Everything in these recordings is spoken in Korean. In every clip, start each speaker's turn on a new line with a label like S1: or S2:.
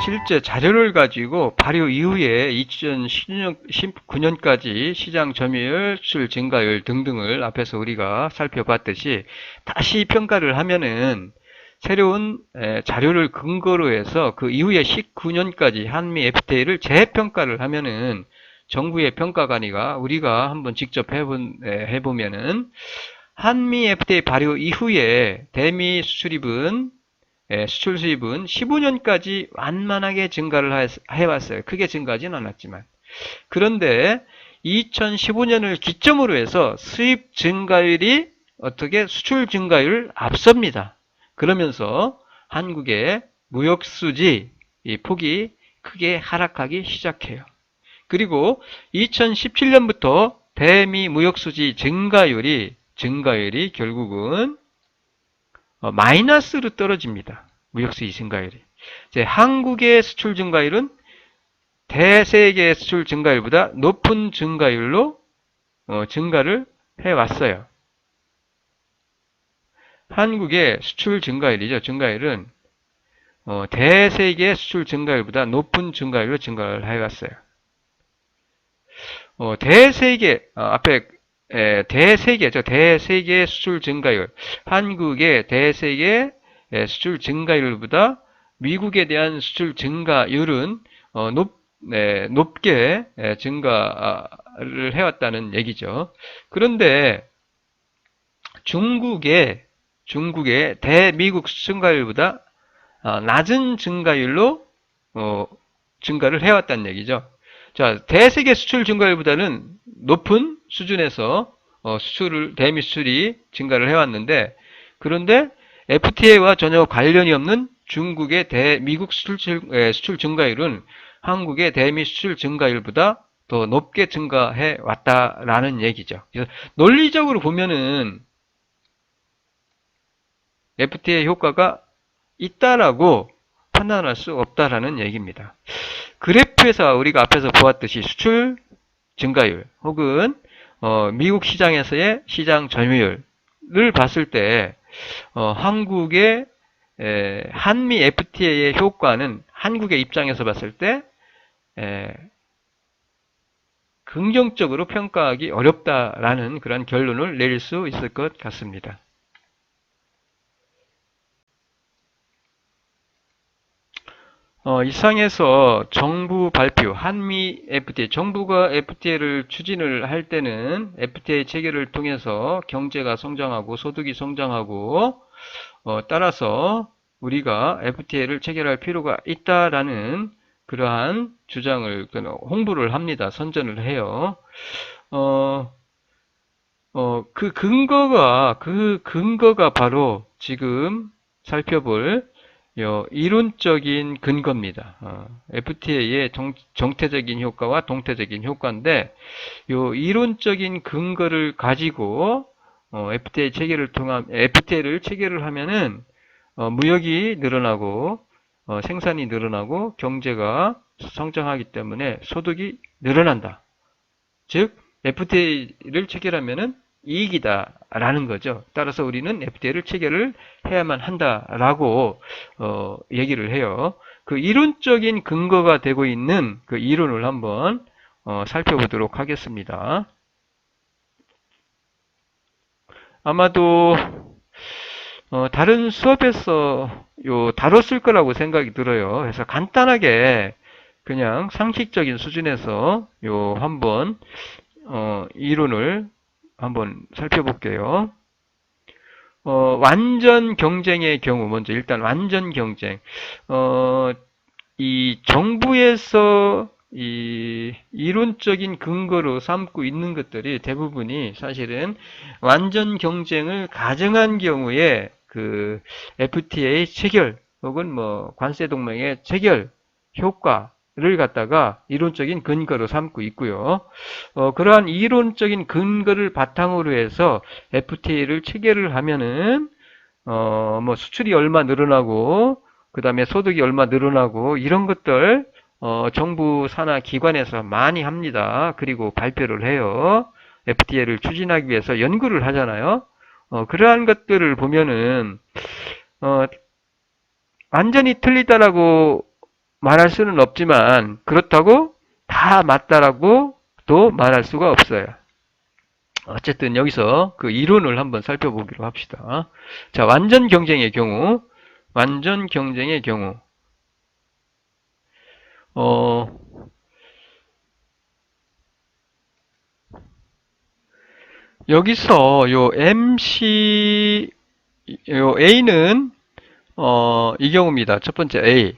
S1: 실제 자료를 가지고 발효 이후에 2019년까지 시장 점유율, 수출 증가율 등등을 앞에서 우리가 살펴봤듯이 다시 평가를 하면은 새로운 자료를 근거로 해서 그 이후에 19년까지 한미 FTA를 재평가를 하면은 정부의 평가관이가 우리가 한번 직접 해보면은 한미 FTA 발효 이후에 대미 수출입은 수출 수입은 15년까지 완만하게 증가를 해왔어요. 크게 증가하진 않았지만. 그런데 2015년을 기점으로 해서 수입 증가율이 어떻게 수출 증가율을 앞섭니다. 그러면서 한국의 무역수지 폭이 크게 하락하기 시작해요. 그리고 2017년부터 대미 무역수지 증가율이 결국은 마이너스로 떨어집니다. 무역수지 증가율이. 이제 한국의 수출 증가율은 대세계 수출 증가율보다 높은 증가율로 증가를 해왔어요. 한국의 수출 증가율이죠. 증가율은 대세계 수출 증가율보다 높은 증가율로 증가를 해왔어요. 대세계 앞에 대세계죠. 대세계 수출 증가율. 한국의 대세계 수출 증가율보다 미국에 대한 수출 증가율은 높게 증가를 해왔다는 얘기죠. 그런데 중국의 대미국 수출 증가율보다 낮은 증가율로 증가를 해왔다는 얘기죠. 자, 대세계 수출 증가율보다는 높은 수준에서 대미 수출이 증가를 해왔는데, 그런데 FTA와 전혀 관련이 없는 중국의 대미국 수출 증가율은 한국의 대미 수출 증가율보다 더 높게 증가해 왔다라는 얘기죠. 그래서 논리적으로 보면은 FTA 효과가 있다라고 판단할 수 없다라는 얘기입니다. 그래프에서 우리가 앞에서 보았듯이 수출 증가율 혹은 미국 시장에서의 시장 점유율을 봤을 때 한국의 한미 FTA의 효과는 한국의 입장에서 봤을 때 긍정적으로 평가하기 어렵다라는 그런 결론을 내릴 수 있을 것 같습니다. 이상에서 정부 발표, 한미 FTA, 정부가 FTA를 추진을 할 때는 FTA 체결을 통해서 경제가 성장하고 소득이 성장하고 따라서 우리가 FTA를 체결할 필요가 있다라는 그러한 주장을 홍보를 합니다. 선전을 해요. 그 근거가 바로 지금 살펴볼 이론적인 근거입니다. FTA의 정태적인 효과와 동태적인 효과인데, 이론적인 근거를 가지고 FTA를 체결을 하면은 무역이 늘어나고 생산이 늘어나고 경제가 성장하기 때문에 소득이 늘어난다. 즉 FTA를 체결하면은 이익이다라는 거죠. 따라서 우리는 FTA를 체결을 해야만 한다라고 얘기를 해요. 그 이론적인 근거가 되고 있는 그 이론을 한번 살펴보도록 하겠습니다. 아마도 다른 수업에서 다뤘을 거라고 생각이 들어요. 그래서 간단하게 그냥 상식적인 수준에서 한번 이론을 한번 살펴볼게요. 완전 경쟁의 경우, 먼저 일단 완전 경쟁. 이 정부에서 이 이론적인 근거로 삼고 있는 것들이 대부분이 사실은 완전 경쟁을 가정한 경우에 그 FTA 체결 혹은 뭐 관세 동맹의 체결 효과를 갖다가 이론적인 근거로 삼고 있고요. 그러한 이론적인 근거를 바탕으로 해서 FTA를 체결을 하면은 뭐 수출이 얼마 늘어나고 그 다음에 소득이 얼마 늘어나고 이런 것들 정부 산하 기관에서 많이 합니다. 그리고 발표를 해요. FTA를 추진하기 위해서 연구를 하잖아요. 그러한 것들을 보면은 완전히 틀리다라고 말할 수는 없지만 그렇다고 다 맞다라고 또 말할 수가 없어요. 어쨌든 여기서 그 이론을 한번 살펴보기로 합시다. 자, 완전 경쟁의 경우, 어, 여기서 요 MC, 요 A는, 이 경우입니다. 첫 번째 A.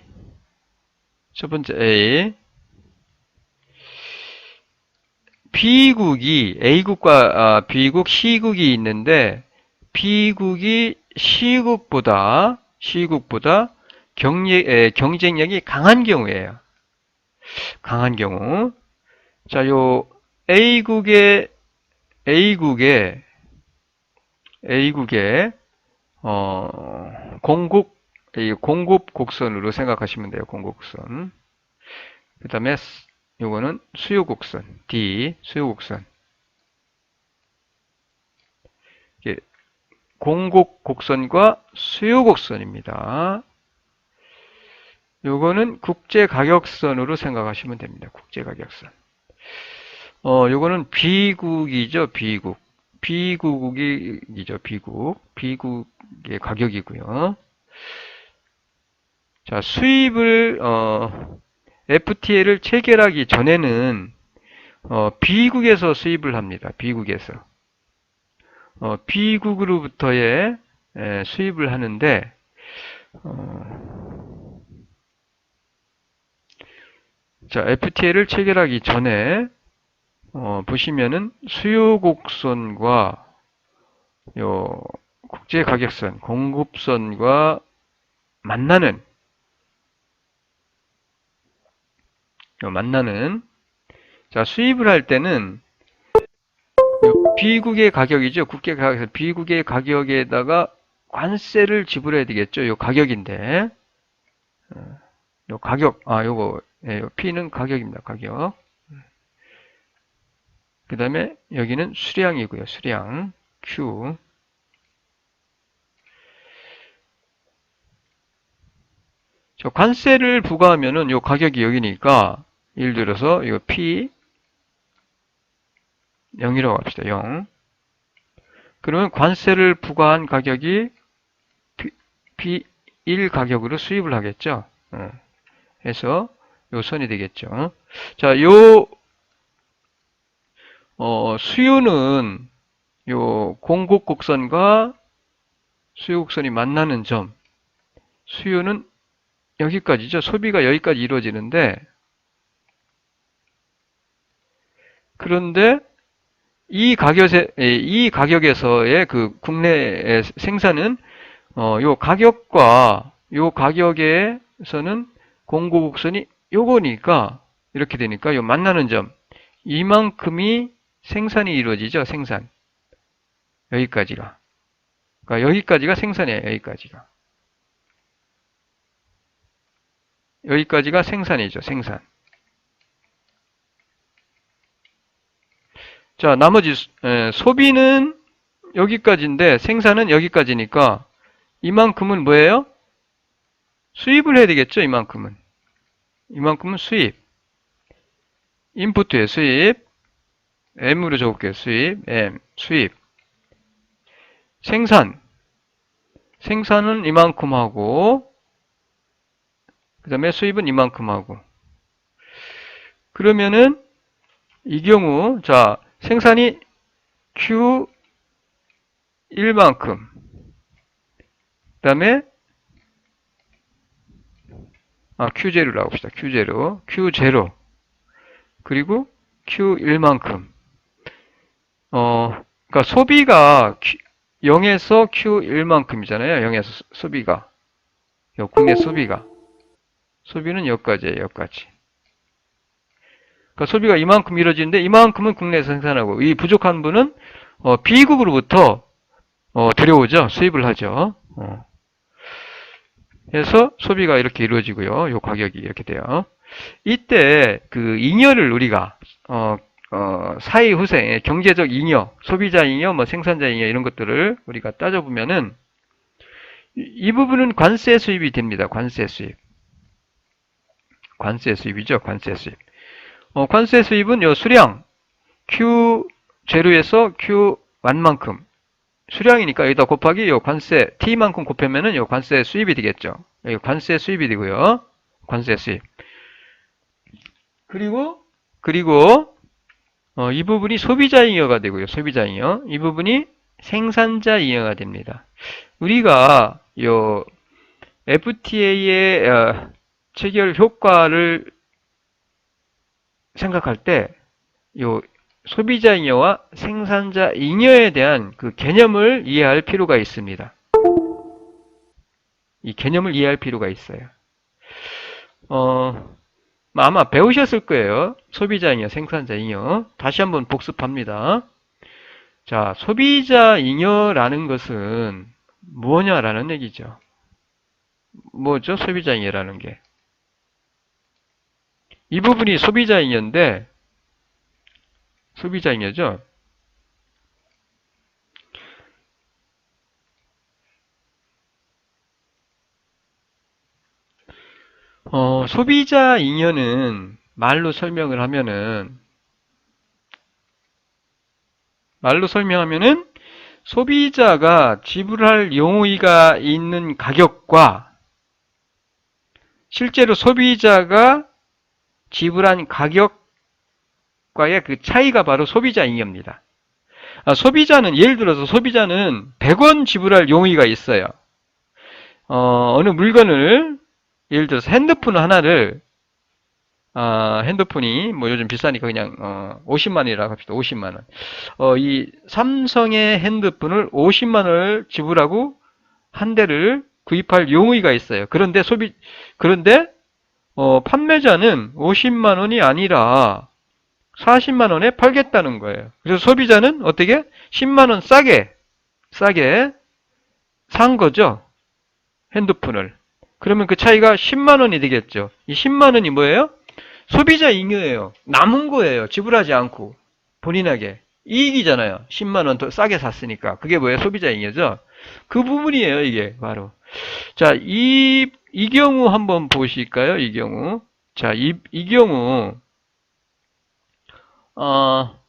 S1: 첫 번째 A. B국이, A국과 B국, C국이 있는데, B국이 C국보다 경쟁력이 강한 경우예요. 강한 경우. 자, 요 A국의 A국의 A국의 공급 곡선으로 생각하시면 돼요. 공급 곡선. 그다음에 요거는 수요 곡선 D 수요 곡선. 이게 공급 곡선과 수요 곡선입니다. 요거는 국제 가격선으로 생각하시면 됩니다. 국제 가격선. 요거는 B국이죠. B국. B국이죠. B국. B국의 가격이고요. 자, 수입을 FTA를 체결하기 전에는 B국에서 수입을 합니다. B국에서. B국으로부터의 수입을 하는데 자, FTA를 체결하기 전에 보시면은 수요 곡선과 요 국제 가격선, 공급선과 만나는 자, 수입을 할 때는 B국의 가격이죠. 국제 가격, B국의 가격에다가 관세를 지불해야 되겠죠. 요 가격인데. 요 가격, 요거, 요 P는 가격입니다. 가격. 그 다음에 여기는 수량이고요. 수량. Q. 저 관세를 부과하면은 요 가격이 여기니까, 예를 들어서 요 P 0이라고 합시다. 0. 그러면 관세를 부과한 가격이 P1 가격으로 수입을 하겠죠. 해서 요 선이 되겠죠. 자, 요 수요는 요 공급 곡선과 수요 곡선이 만나는 점. 수요는 여기까지죠. 소비가 여기까지 이루어지는데 그런데 이 가격에서의 그 국내 생산은 요 가격과 요 가격에서는 공급 곡선이 요거니까 이렇게 되니까 요 만나는 점 이만큼이 생산이 이루어지죠. 생산 여기까지가 그러니까 여기까지가 생산이에요. 여기까지가 생산이죠. 생산. 자, 나머지 소비는 여기까지인데 생산은 여기까지니까 이만큼은 뭐예요? 수입을 해야 되겠죠. 이만큼은 수입. 인풋에 수입. M으로 적을게요. 수입. M. 수입. 생산은 이만큼 하고 그 다음에 수입은 이만큼 하고 그러면은 이 경우 자 생산이 Q1만큼 그 다음에 Q0라고 합시다. Q0 그리고 Q1만큼 그러니까 소비가 0에서 Q1만큼이잖아요. 0에서 소비가 국내 소비는 여기까지예요. 여기까지. 그러니까 소비가 이만큼 이루어지는데 이만큼은 국내에서 생산하고 이 부족한 분은 B국으로부터 들여오죠. 수입을 하죠. 그래서 소비가 이렇게 이루어지고요. 요 가격이 이렇게 돼요. 이때 그 잉여를 우리가 사이 후생 경제적 잉여, 소비자 잉여, 뭐 생산자 잉여 이런 것들을 우리가 따져보면은 이 부분은 관세 수입이 됩니다. 관세 수입. 관세 수입이죠. 관세 수입. 관세 수입은 요 수량 Q 재료에서 Q 완만큼 수량이니까 여기다 곱하기 요 관세 T만큼 곱하면은 요 관세 수입이 되겠죠. 여기 관세 수입이 되고요. 관세 수입. 그리고 이 부분이 소비자 잉여가 되고요. 소비자 잉여. 이 부분이 생산자 잉여가 됩니다. 우리가 요 FTA의 체결 효과를 생각할 때 요 소비자 잉여와 생산자 잉여에 대한 그 개념을 이해할 필요가 있습니다. 이 개념을 이해할 필요가 있어요. 아마 배우셨을 거예요. 소비자 잉여, 생산자 잉여. 다시 한번 복습합니다. 자, 소비자 잉여라는 것은 뭐냐라는 얘기죠. 뭐죠? 소비자 잉여라는 게. 이 부분이 소비자 잉여인데, 소비자 잉여죠? 소비자 잉여는 말로 설명하면은 소비자가 지불할 용의가 있는 가격과 실제로 소비자가 지불한 가격과의 그 차이가 바로 소비자 잉여입니다. 소비자는 예를 들어서 소비자는 100원 지불할 용의가 있어요. 어느 물건을 예를 들어서 핸드폰 하나를 핸드폰이 뭐 요즘 비싸니까 그냥 50만 원이라고 합시다. 50만 원. 이 삼성의 핸드폰을 50만 원을 지불하고 한 대를 구입할 용의가 있어요. 그런데 판매자는 50만 원이 아니라 40만 원에 팔겠다는 거예요. 그래서 소비자는 어떻게 10만 원 싸게 산 거죠. 핸드폰을. 그러면 그 차이가 10만 원이 되겠죠. 이 10만 원이 뭐예요? 소비자 잉여예요. 남은 거예요. 지불하지 않고 본인에게 이익이잖아요. 10만 원 더 싸게 샀으니까. 그게 뭐예요? 소비자 잉여죠. 그 부분이에요. 이게 바로. 자, 이 경우 한번 보실까요? 이 경우. 자, 이 경우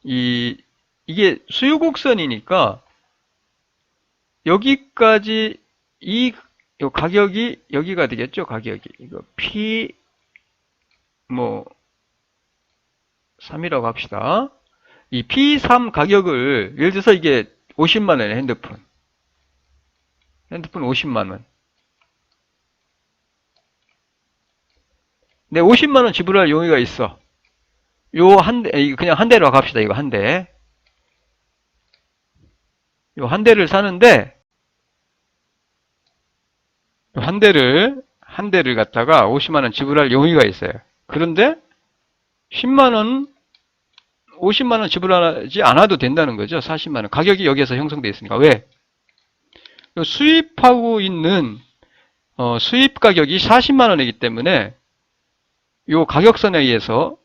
S1: 이게 수요곡선이니까 여기까지 요 가격이 여기가 되겠죠. 가격이 이거 P 3이라고 합시다. 이 P3 가격을 예를 들어서 이게 50만 원의 핸드폰 50만 원. 네, 50만 원 지불할 용의가 있어. 요 한 대, 그냥 한 대로 갑시다. 이거 한 대. 요 한 대를 사는데 한 대를 갖다가 50만 원 지불할 용의가 있어요. 그런데 50만 원 지불하지 않아도 된다는 거죠. 40만 원. 가격이 여기에서 형성되어 있으니까. 왜? 수입하고 있는 수입 가격이 40만 원이기 때문에 요 가격선에 의해서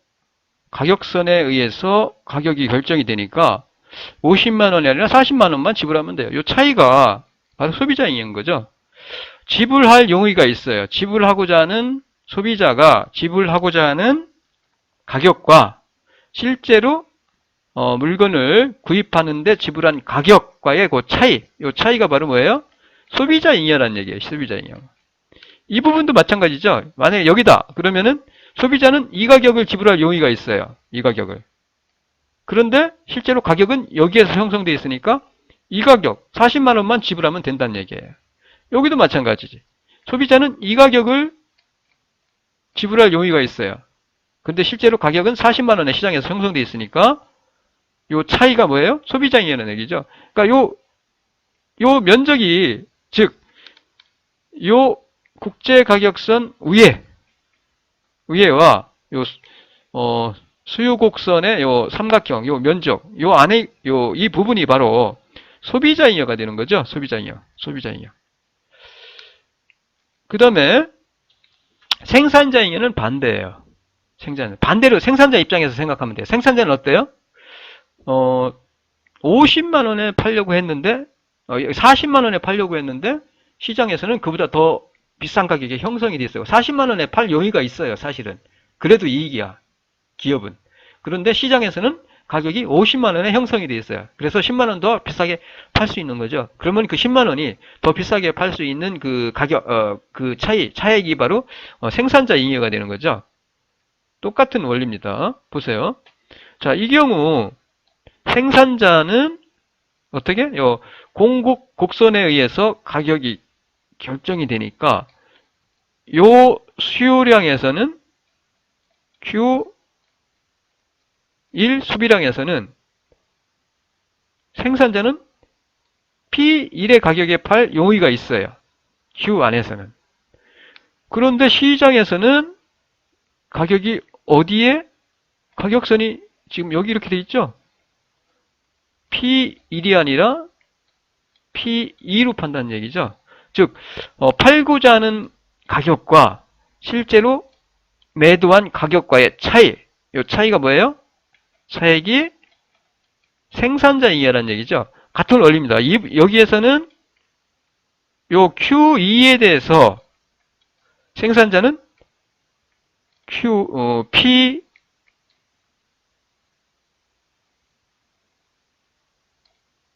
S1: 가격이 결정이 되니까 50만 원이 아니라 40만 원만 지불하면 돼요. 요 차이가 바로 소비자 잉여인 거죠. 지불할 용의가 있어요. 소비자가 지불하고자 하는 가격과 실제로 물건을 구입하는데 지불한 가격과의 그 차이, 이 차이가 바로 뭐예요? 소비자 잉여라는 얘기예요. 소비자 잉여. 이 부분도 마찬가지죠. 만약에 여기다 그러면은 소비자는 이 가격을 지불할 용의가 있어요. 이 가격을. 그런데 실제로 가격은 여기에서 형성되어 있으니까 이 가격 40만 원만 지불하면 된다는 얘기예요. 여기도 마찬가지지. 소비자는 이 가격을 지불할 용의가 있어요. 근데 실제로 가격은 40만 원에 시장에서 형성되어 있으니까 요 차이가 뭐예요? 소비자 잉여라는 얘기죠. 그러니까 요 면적이 즉 요 국제 가격선 위에와 요 수요 곡선의 요 삼각형 요 면적 요 안에 이 부분이 바로 소비자 잉여가 되는 거죠. 소비자 잉여. 그다음에 생산자 잉여는 반대예요. 반대로 생산자 입장에서 생각하면 돼요. 생산자는 어때요? 50만 원에 팔려고 했는데 40만 원에 팔려고 했는데 시장에서는 그보다 더 비싼 가격에 형성이 됐어요. 40만 원에 팔 용의가 있어요. 사실은. 그래도 이익이야. 기업은. 그런데 시장에서는 가격이 50만 원에 형성이 되어 있어요. 그래서 10만 원 더 비싸게 팔 수 있는 거죠. 그러면 그 10만 원이 더 비싸게 팔 수 있는 그 가격, 그 차액이 바로 생산자 잉여가 되는 거죠. 똑같은 원리입니다. 보세요. 자, 이 경우 생산자는 어떻게? 공급 곡선에 의해서 가격이 결정이 되니까 요 수요량에서는 Q1 수비량에서는 생산자는 P1의 가격에 팔 용의가 있어요. Q 안에서는. 그런데 시장에서는 가격이 어디에? 가격선이 지금 여기 이렇게 돼 있죠? P1이 아니라 P2로 판다는 얘기죠. 즉, 팔고자 하는 가격과 실제로 매도한 가격과의 차이. 이 차이가 뭐예요? 차액이 생산자 잉여라는 얘기죠. 같은 원리입니다. 여기에서는 요 Q2에 대해서 생산자는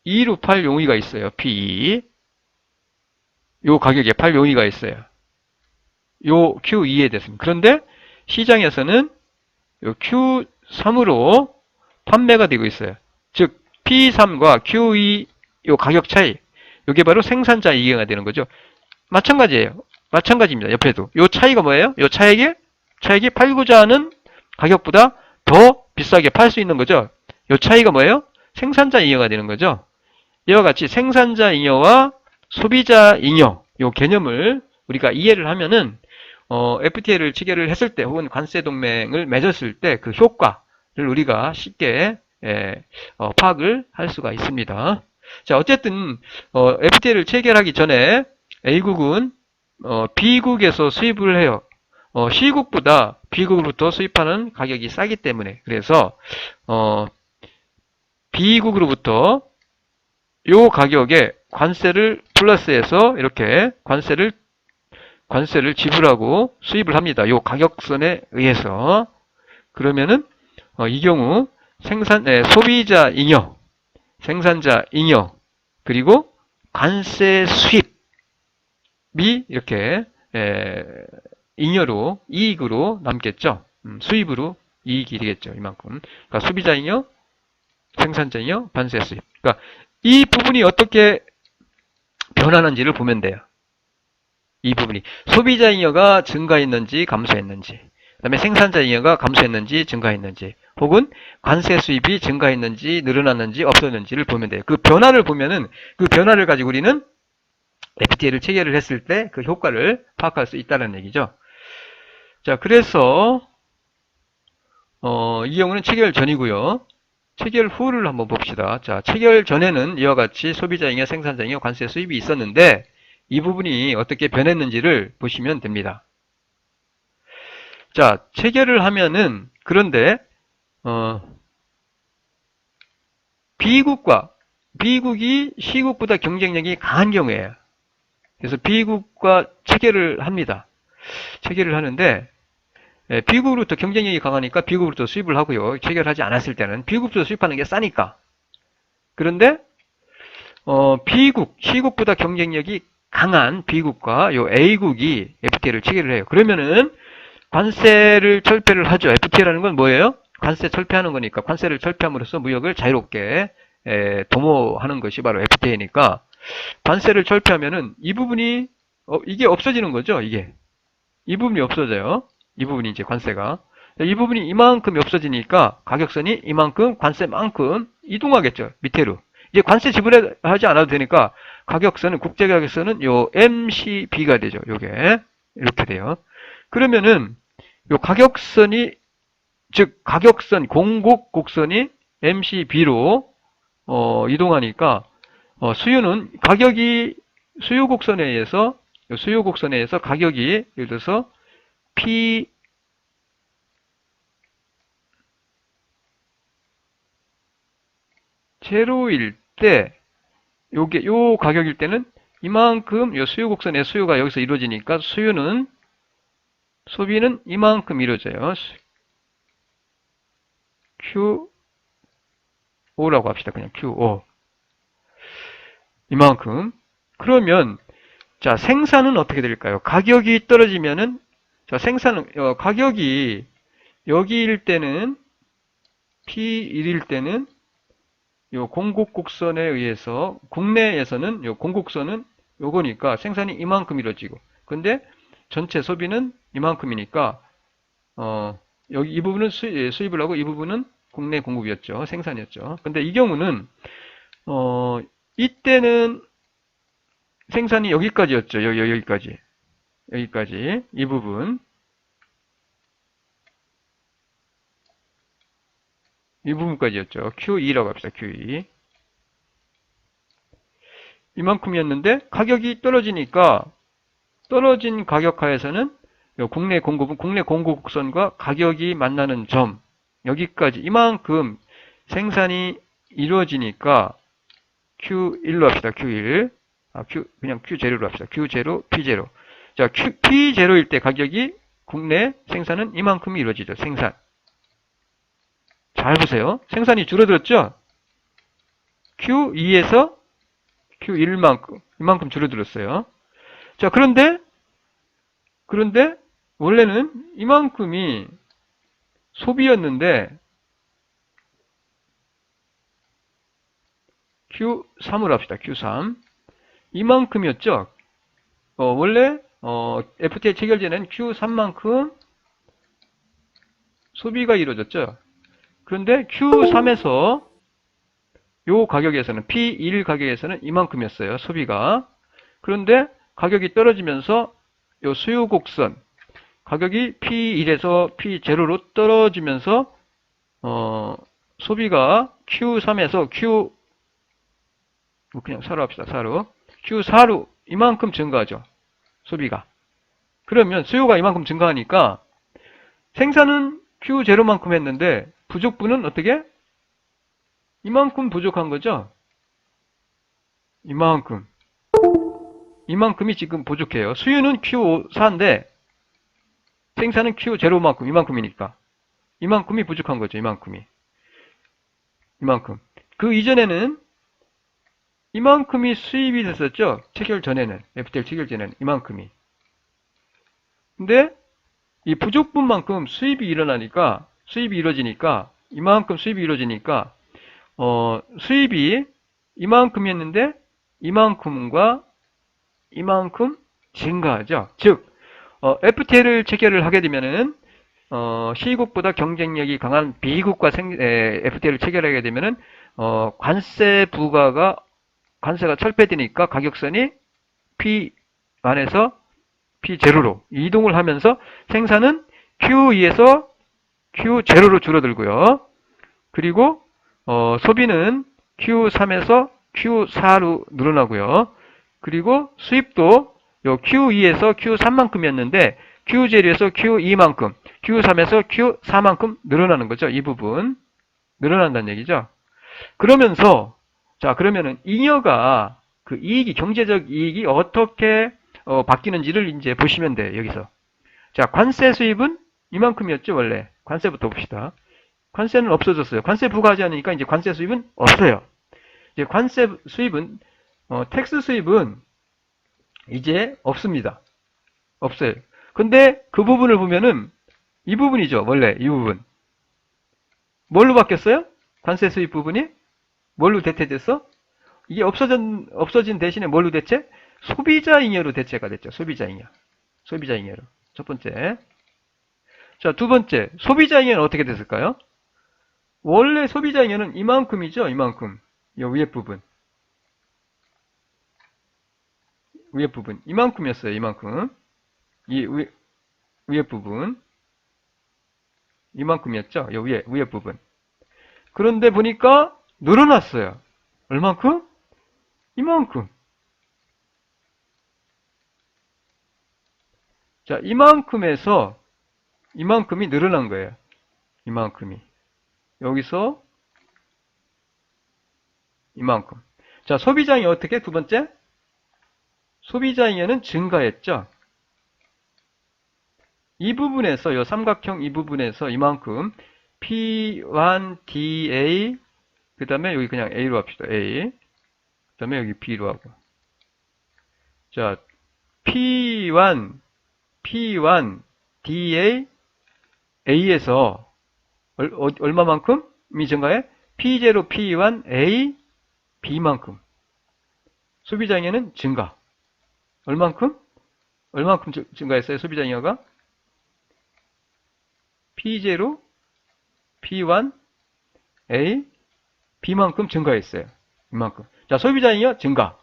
S1: P2로 팔 용의가 있어요. P2. 요 가격에 팔 용의가 있어요. 요 Q2에 대해서는. 그런데 시장에서는 요 Q3으로 판매가 되고 있어요. 즉 P3과 Q2 요 가격 차이, 요게 바로 생산자 이익이 되는 거죠. 마찬가지예요. 마찬가지입니다. 옆에도. 요 차이가 뭐예요? 요 차익이 팔고자 하는 가격보다 더 비싸게 팔 수 있는 거죠. 요 차이가 뭐예요? 생산자 잉여가 되는 거죠. 이와 같이 생산자 잉여와 소비자 잉여, 요 개념을 우리가 이해를 하면은 FTA를 체결을 했을 때 혹은 관세 동맹을 맺었을 때 그 효과를 우리가 쉽게 파악을 할 수가 있습니다. 자, 어쨌든 FTA를 체결하기 전에 A국은 B국에서 수입을 해요. C국보다 B국으로부터 수입하는 가격이 싸기 때문에. 그래서 B국으로부터 요 가격에 관세를 플러스해서 이렇게 관세를 지불하고 수입을 합니다. 요 가격선에 의해서. 그러면은 이 경우 소비자 잉여, 생산자 잉여, 그리고 관세 수입이 이렇게 잉여로 이익으로 남겠죠. 수입으로 이익이 되겠죠. 이만큼. 그러니까 소비자 잉여, 생산자 잉여, 관세 수입. 그러니까 이 부분이 어떻게 변하는지를 보면 돼요. 이 부분이 소비자 잉여가 증가했는지 감소했는지, 그다음에 생산자 잉여가 감소했는지 증가했는지, 혹은 관세 수입이 증가했는지 늘어났는지 없었는지를 보면 돼요. 그 변화를 보면은 그 변화를 가지고 우리는 FTA를 체결을 했을 때 그 효과를 파악할 수 있다는 얘기죠. 자, 그래서 이 경우는 체결 전이고요. 체결 후를 한번 봅시다. 자, 체결 전에는 이와 같이 소비자 잉여, 생산자 잉여, 관세 수입이 있었는데 이 부분이 어떻게 변했는지를 보시면 됩니다. 자, 체결을 하면은 그런데 B국이 C국보다 경쟁력이 강한 경우에요. 그래서 B국과 체결을 합니다. 체결을 하는데 B국으로부터 경쟁력이 강하니까 B국으로부터 수입을 하고요. 체결하지 않았을 때는 B국부터 수입하는 게 싸니까. 그런데 C국보다 경쟁력이 강한 B국과 요 A국이 FTA를 체결을 해요. 그러면은 관세를 철폐를 하죠. FTA라는 건 뭐예요? 관세 철폐하는 거니까 관세를 철폐함으로써 무역을 자유롭게 도모하는 것이 바로 FTA니까 관세를 철폐하면은 이 부분이 이게 없어지는 거죠. 이 부분이 없어져요. 이 부분이 이제 관세가 이 부분이 이만큼이 없어지니까 가격선이 이만큼 관세만큼 이동하겠죠. 밑으로. 이제 관세 지불하지 않아도 되니까 가격선은 국제가격선은 요 MCB가 되죠. 요게 이렇게 돼요. 그러면은 요 가격선이 즉 가격선 공급 곡선이 MCB로 이동하니까 수요는 가격이 수요 곡선에 의해서 가격이 예를 들어서 P 제로일 때 요 가격일 때는 이만큼 요 수요 곡선의 수요가 여기서 이루어지니까 수요는 소비는 이만큼 이루어져요. Q5라고 합시다. 그냥 Q5. 이만큼. 그러면 자, 생산은 어떻게 될까요? 가격이 떨어지면은 자, 생산은 가격이 여기일 때는 P1일 때는 요 공급곡선에 의해서 국내에서는 요 공급선은 요거니까 생산이 이만큼 이루어지고 근데 전체 소비는 이만큼이니까 여기 이 부분은 수입을 하고 이 부분은 국내 공급이었죠. 생산이었죠. 근데 이 경우는 이때는 생산이 여기까지였죠. 여기까지. 여기까지. 이 부분. 이 부분까지였죠. Q2라고 합시다. Q2. 이만큼이었는데 가격이 떨어지니까 떨어진 가격 하에서는 국내 공급은 국내 공급선과 가격이 만나는 점 여기까지 이만큼 생산이 이루어지니까 Q1로 합시다. Q1. 그냥 Q0로 합시다. Q0, P0. 자, P0일 때 가격이 국내 생산은 이만큼이 이루어지죠. 생산. 잘 보세요. 생산이 줄어들었죠? Q2에서 Q1만큼, 이만큼 줄어들었어요. 자, 그런데 원래는 이만큼이 소비였는데 Q3으로 합시다. Q3. 이만큼이었죠? 원래 FTA 체결제는 Q3만큼 소비가 이루어졌죠. 그런데 Q3에서 요 가격에서는 P1 가격에서는 이만큼이었어요. 소비가. 그런데 가격이 떨어지면서 요 수요곡선 가격이 P1에서 P0로 떨어지면서 소비가 Q3에서 그냥 4로 합시다. 4로. Q4로 이만큼 증가하죠. 소비가. 그러면 수요가 이만큼 증가하니까 생산은 Q0만큼 했는데 부족분은 어떻게? 이만큼 부족한 거죠? 이만큼. 이만큼이 지금 부족해요. 수요는 Q4인데 생산은 Q0만큼, 이만큼이니까. 이만큼이 부족한 거죠. 이만큼이. 이만큼. 그 이전에는 이만큼이 수입이 됐었죠. 체결 전에는. FTA 체결 전에는 이만큼이. 근데 이 부족분만큼 수입이 이루어지니까 이만큼 수입이 이루어지니까 수입이 이만큼이었는데 이만큼과 이만큼 증가하죠. 즉 FTA를 체결을 하게 되면은 C국보다 경쟁력이 강한 B국과 FTA를 체결하게 되면은 관세 부과가 관세가 철폐되니까 가격선이 P 안에서 P0로 이동을 하면서 생산은 Q2에서 Q0로 줄어들고요. 그리고 소비는 Q3에서 Q4로 늘어나고요. 그리고 수입도 요 Q2에서 Q3만큼이었는데 Q0에서 Q2만큼, Q3에서 Q4만큼 늘어나는 거죠. 이 부분 늘어난다는 얘기죠. 그러면서 자 그러면은 잉여가 그 이익이 경제적 이익이 어떻게 바뀌는지를 이제 보시면 돼 여기서. 자 관세 수입은 이만큼이었죠 원래. 관세부터 봅시다. 관세는 없어졌어요. 관세 부과하지 않으니까 이제 관세 수입은 없어요. 이제 관세 수입은 텍스 수입은 이제 없습니다. 없어요. 근데 그 부분을 보면은 이 부분이죠. 원래 이 부분. 뭘로 바뀌었어요? 관세 수입 부분이 뭘로 대체됐어? 이게 없어진 대신에 뭘로 대체? 소비자 잉여로 대체가 됐죠. 소비자 잉여. 소비자 잉여로. 첫 번째. 자, 두 번째. 소비자 잉여는 어떻게 됐을까요? 원래 소비자 잉여는 이만큼이죠. 이만큼. 이 위에 부분. 위에 부분. 이만큼이었어요. 이만큼. 이 위에 부분. 이만큼이었죠. 이 위에 부분. 그런데 보니까 늘어났어요. 얼만큼? 이만큼. 자, 이만큼에서 이만큼이 늘어난 거예요. 이만큼이. 여기서 이만큼. 자, 소비자잉여 어떻게? 두 번째. 소비자잉여는 증가했죠. 이 부분에서, 요 삼각형 이 부분에서 이만큼 P1DA, 그 다음에 여기 그냥 A로 합시다. A. 그 다음에 여기 B로 하고. 자, P1 DA A에서 얼마만큼이 증가해? P0 P1 A B만큼. 소비자잉여는 증가. 얼만큼 증가했어요? 소비자잉여가? P0 P1 A B만큼 증가했어요. 이만큼. 자, 소비자잉여 증가.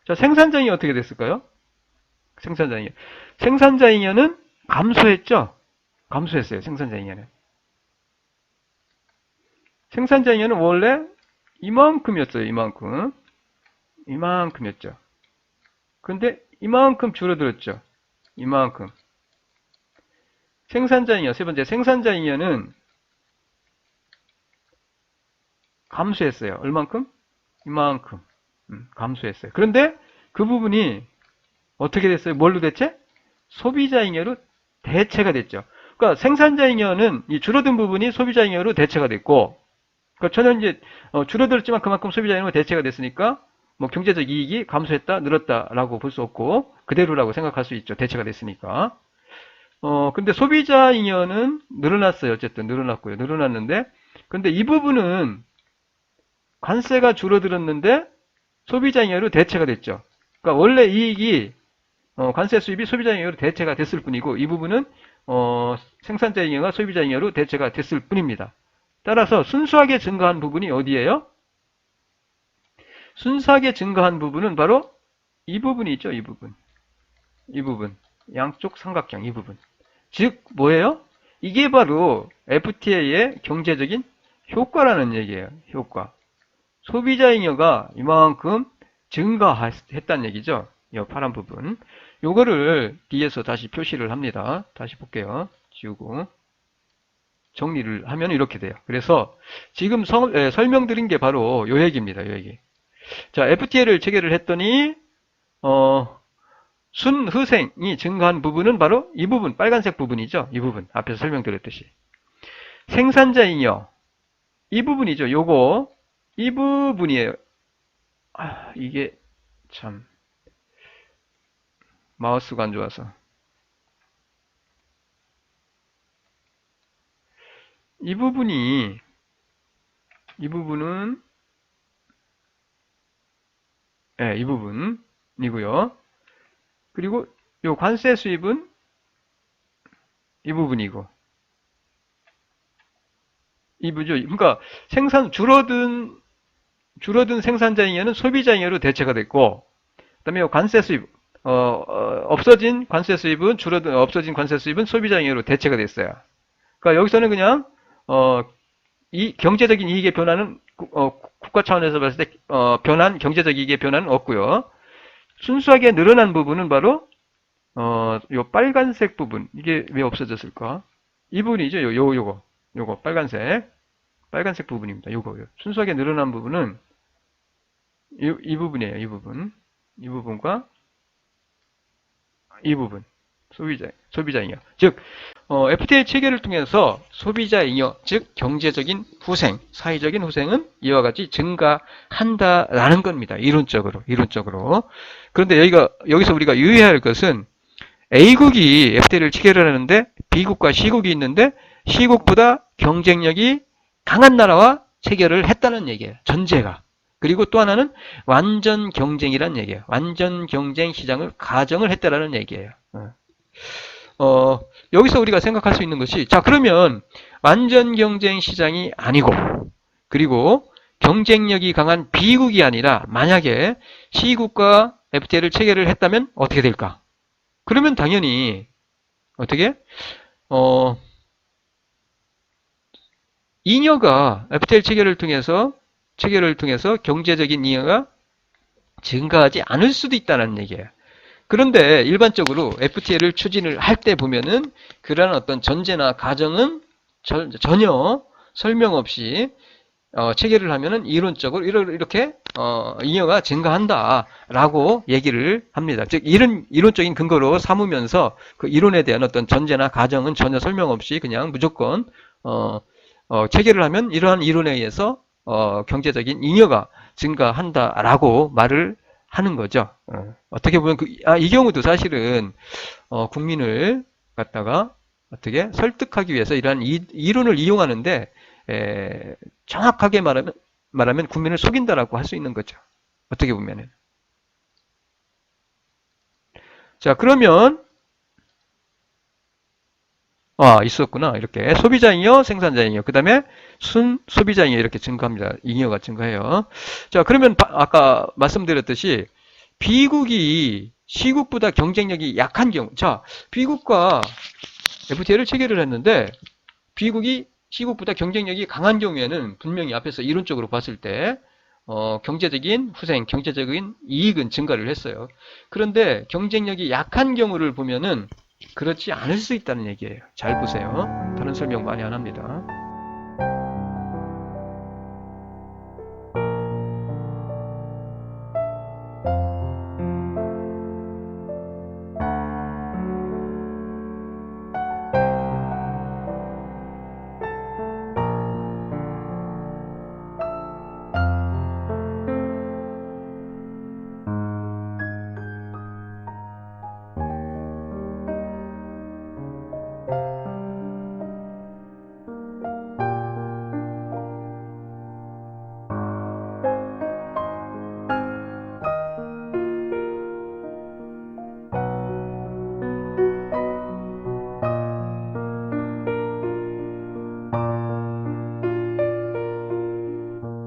S1: 자, 생산자잉여 어떻게 됐을까요? 생산자잉여는 감소했죠? 감소했어요. 생산자잉여는 원래 이만큼이었어요. 이만큼이었죠. 근데 이만큼 줄어들었죠. 이만큼. 생산자잉여, 세 번째 생산자잉여는 감소했어요. 얼만큼? 이만큼. 감소했어요. 그런데 그 부분이 어떻게 됐어요? 뭘로 대체? 소비자잉여로 대체가 됐죠. 그러니까 생산자잉여는 이 줄어든 부분이 소비자잉여로 대체가 됐고, 그러니까 저는 이제 줄어들었지만 그만큼 소비자잉여로 대체가 됐으니까 뭐 경제적 이익이 감소했다, 늘었다라고 볼 수 없고 그대로라고 생각할 수 있죠. 대체가 됐으니까. 근데 소비자잉여는 늘어났어요. 어쨌든 늘어났고요. 늘어났는데, 근데 이 부분은 관세가 줄어들었는데 소비자잉여로 대체가 됐죠. 그러니까 원래 이익이 관세 수입이 소비자잉여로 대체가 됐을 뿐이고, 이 부분은 생산자잉여가 소비자잉여로 대체가 됐을 뿐입니다. 따라서 순수하게 증가한 부분이 어디예요? 순수하게 증가한 부분은 바로 이 부분이 있죠. 이 부분. 양쪽 삼각형 이 부분. 즉 뭐예요? 이게 바로 FTA의 경제적인 효과라는 얘기예요. 효과. 소비자잉여가 이만큼 증가했다는 얘기죠. 이 파란 부분. 요거를 뒤에서 다시 표시를 합니다. 다시 볼게요. 지우고 정리를 하면 이렇게 돼요. 그래서 지금 설명드린 게 바로 요 얘기입니다. 요 얘기. 자, FTA를 체결을 했더니 순흐생이 증가한 부분은 바로 이 부분, 빨간색 부분이죠. 이 부분, 앞에서 설명드렸듯이. 생산자잉여, 이 부분이죠. 요거, 이 부분이에요. 이게 참 마우스가 안 좋아서. 이 부분은 이 부분이고요. 그리고 요 관세 수입은 이 부분이고, 이부죠. 그러니까 줄어든 생산자잉여는 소비자잉여로 대체가 됐고, 그다음에 요 관세 수입, 없어진 관세 수입은 없어진 관세 수입은 소비자잉여로 대체가 됐어요. 그러니까 여기서는 그냥 이 경제적인 이익의 변화는 국가 차원에서 봤을 때 경제적 이익의 변화는 없고요. 순수하게 늘어난 부분은 바로 요 빨간색 부분. 이게 왜 없어졌을까? 이 부분이죠. 요거 빨간색 부분입니다. 요거 순수하게 늘어난 부분은 이 부분이에요. 이 부분과 이 부분. 소비자잉여. 즉 FTA 체결을 통해서 소비자잉여, 즉 경제적인 후생, 사회적인 후생은 이와 같이 증가한다라는 겁니다. 이론적으로. 그런데 여기서 우리가 유의해야 할 것은 A국이 FTA를 체결을 하는데 B국과 C국이 있는데 C국보다 경쟁력이 강한 나라와 체결을 했다는 얘기예요. 전제가. 그리고 또 하나는 완전 경쟁이라는 얘기예요. 완전 경쟁 시장을 가정을 했다라는 얘기예요. 여기서 우리가 생각할 수 있는 것이, 자, 그러면 완전 경쟁 시장이 아니고, 그리고 경쟁력이 강한 B국이 아니라 만약에 C국과 FTA를 체결을 했다면 어떻게 될까? 그러면 당연히 어떻게? 잉여가 FTA 체결을 통해서 경제적인 잉여가 증가하지 않을 수도 있다는 얘기예요. 그런데 일반적으로 FTA를 추진을 할 때 보면은 그러한 어떤 전제나 가정은 전혀 설명 없이 체결을 하면은 이론적으로 이렇게 잉여가 증가한다라고 얘기를 합니다. 즉 이런 이론적인 근거로 삼으면서 그 이론에 대한 어떤 전제나 가정은 전혀 설명 없이 그냥 무조건 체계를 하면 이러한 이론에 의해서 경제적인 잉여가 증가한다라고 말을 하는 거죠. 어떻게 보면 이 경우도 사실은 국민을 갖다가 어떻게 설득하기 위해서 이러한 이론을 이용하는데 정확하게 말하면 국민을 속인다라고 할 수 있는 거죠. 어떻게 보면은. 자, 그러면 있었구나. 이렇게 소비자잉여, 생산자잉여, 그 다음에 순소비자잉여 이렇게 증가합니다. 잉여가 증가해요. 자, 그러면 아까 말씀드렸듯이 B국이 C국보다 경쟁력이 약한 경우, 자, B국과 FTA를 체결을 했는데 B국이 C국보다 경쟁력이 강한 경우에는 분명히 앞에서 이론적으로 봤을 때 경제적인 후생, 경제적인 이익은 증가를 했어요. 그런데 경쟁력이 약한 경우를 보면은 그렇지 않을 수 있다는 얘기예요. 잘 보세요. 다른 설명 많이 안 합니다.